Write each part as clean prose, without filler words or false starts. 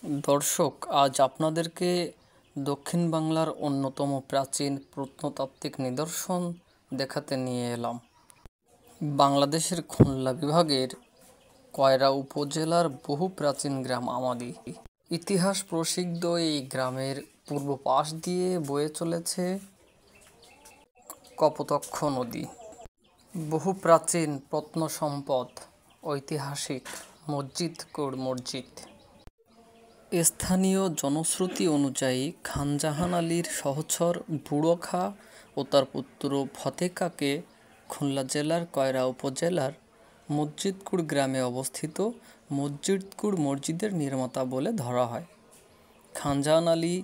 দর্শক, আজ আপনাদেরকে দক্ষিণ বাংলার অন্যতম প্রাচীন প্রত্নতাত্ত্বিক নিদর্শন দেখাতে নিয়ে এলাম। বাংলাদেশের খুলনা বিভাগের কয়রা উপজেলার বহু প্রাচীন গ্রাম আমাদি। ইতিহাস প্রসিদ্ধ এই গ্রামের পূর্ব পাশ দিয়ে বয়ে চলেছে কপোতাক্ষ নদী। বহু প্রাচীন প্রত্নসম্পদ, ঐতিহাসিক মসজিদকুড় মসজিদ। স্থানীয় জনশ্রুতি অনুযায়ী খান জাহান আলীর সহচর বুড়ো খাঁ ও তার পুত্র ফতে খাঁকে খুলনা জেলার কয়রা উপজেলার মসজিদকুড় গ্রামে অবস্থিত মসজিদকুড় মসজিদের নির্মাতা বলে ধরা হয়। খান জাহান আলী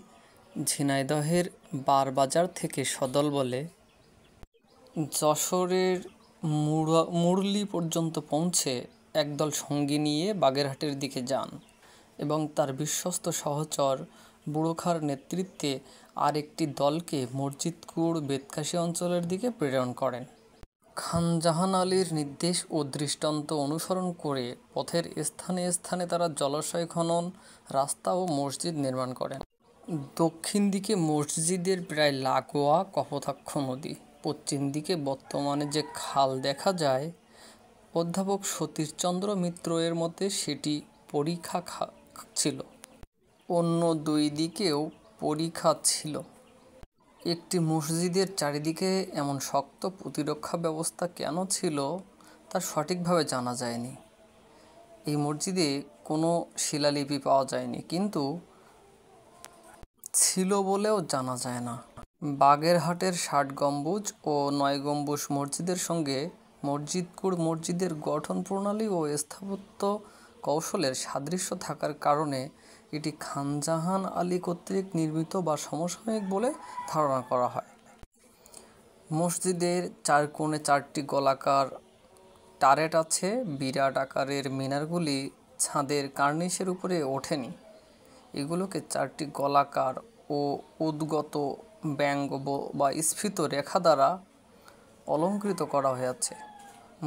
ঝিনাইদহের বারবাজার থেকে সদল বলে যশোরের মুরলী পর্যন্ত পৌঁছে একদল সঙ্গী নিয়ে বাগেরহাটের দিকে যান এবং তার বিশ্বস্ত সহচর বুড়ো খাঁর নেতৃত্বে আরেকটি দলকে মসজিদকুড় বেতকাশী অঞ্চলের দিকে প্রেরণ করেন। খান জাহান আলীর নির্দেশ ও দৃষ্টান্ত অনুসরণ করে পথের স্থানে স্থানে তারা জলাশয় খনন, রাস্তা ও মসজিদ নির্মাণ করেন। দক্ষিণ দিকে মসজিদের প্রায় লাগোয়া কপোতাক্ষ নদী, পশ্চিম দিকে বর্তমানে যে খাল দেখা যায়, অধ্যাপক সতীশচন্দ্র মিত্র এর মতে সেটি পরিখা ছিল। অন্য দুই দিকেও পরিখা ছিল। একটি মসজিদের চারিদিকে এমন শক্ত প্রতিরক্ষা ব্যবস্থা কেন ছিল তা সঠিকভাবে জানা যায়নি। এই মসজিদে কোনো শিলালিপি পাওয়া যায়নি, কিন্তু ছিল বলেও জানা যায় না। বাগেরহাটের ৬০ গম্বুজ ও ৯ গম্বুজ মসজিদের সঙ্গে মসজিদকুড় মসজিদের গঠন প্রণালী ও স্থাপত্য কৌশলের সাদৃশ্য থাকার কারণে এটি খান জাহান আলী কর্তৃক নির্মিত বা সমসাময়িক বলে ধারণা করা হয়। মসজিদের চার কোণে ৪টি গোলাকার টারেট আছে। বিরাট আকারের মিনারগুলি ছাদের কার্নিশের উপরে ওঠেনি। এগুলোকে ৪টি গোলাকার ও উদ্গত ব্যঙ্গ বা স্ফীত রেখা দ্বারা অলঙ্কৃত করা হয়েছে।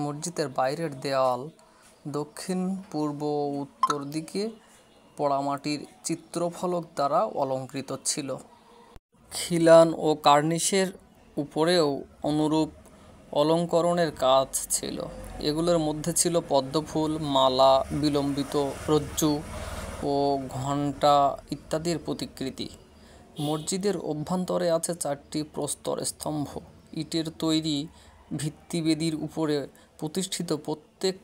মসজিদের বাইরের দেওয়াল দক্ষিণ, পূর্ব ও উত্তর দিকে পোড়ামাটির চিত্রফলক দ্বারা অলঙ্কৃত ছিল। খিলান ও কার্নিশের উপরেও অনুরূপ অলঙ্করণের কাজ ছিল। এগুলোর মধ্যে ছিল পদ্মফুল, মালা, বিলম্বিত রজ্জু ও ঘণ্টা ইত্যাদির প্রতিকৃতি। মসজিদের অভ্যন্তরে আছে ৪টি প্রস্তর স্তম্ভ। ইটের তৈরি ভিত্তিবেদির উপরে প্রতিষ্ঠিত প্রত্যেক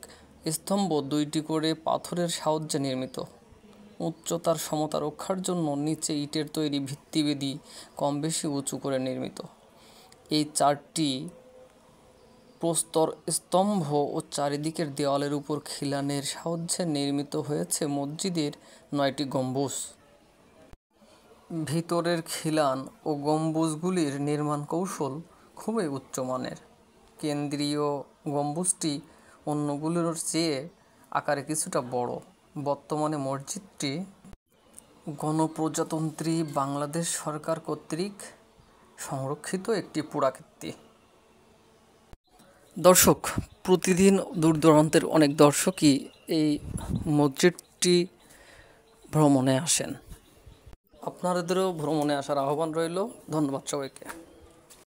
স্তম্ভ ২টি করে পাথরের সাহায্যে নির্মিত। উচ্চতার সমতা রক্ষার জন্য নিচে ইটের তৈরি ভিত্তিবেদি কম বেশি উঁচু করে নির্মিত। এই ৪টি প্রস্তর স্তম্ভ ও চারিদিকের দেওয়ালের উপর খিলানের সাহায্যে নির্মিত হয়েছে মসজিদের ৯টি গম্বুজ। ভিতরের খিলান ও গম্বুজগুলির নির্মাণ কৌশল খুবই উচ্চমানের। কেন্দ্রীয় গম্বুজটি অন্যগুলোর চেয়ে আকারে কিছুটা বড়। বর্তমানে মসজিদটি গণপ্রজাতন্ত্রী বাংলাদেশ সরকার কর্তৃক সংরক্ষিত একটি পুরাকীর্তি। দর্শক, প্রতিদিন দূর দূরান্তের অনেক দর্শকই এই মসজিদটি ভ্রমণে আসেন। আপনাদেরও ভ্রমণে আসার আহ্বান রইল। ধন্যবাদ সবাইকে।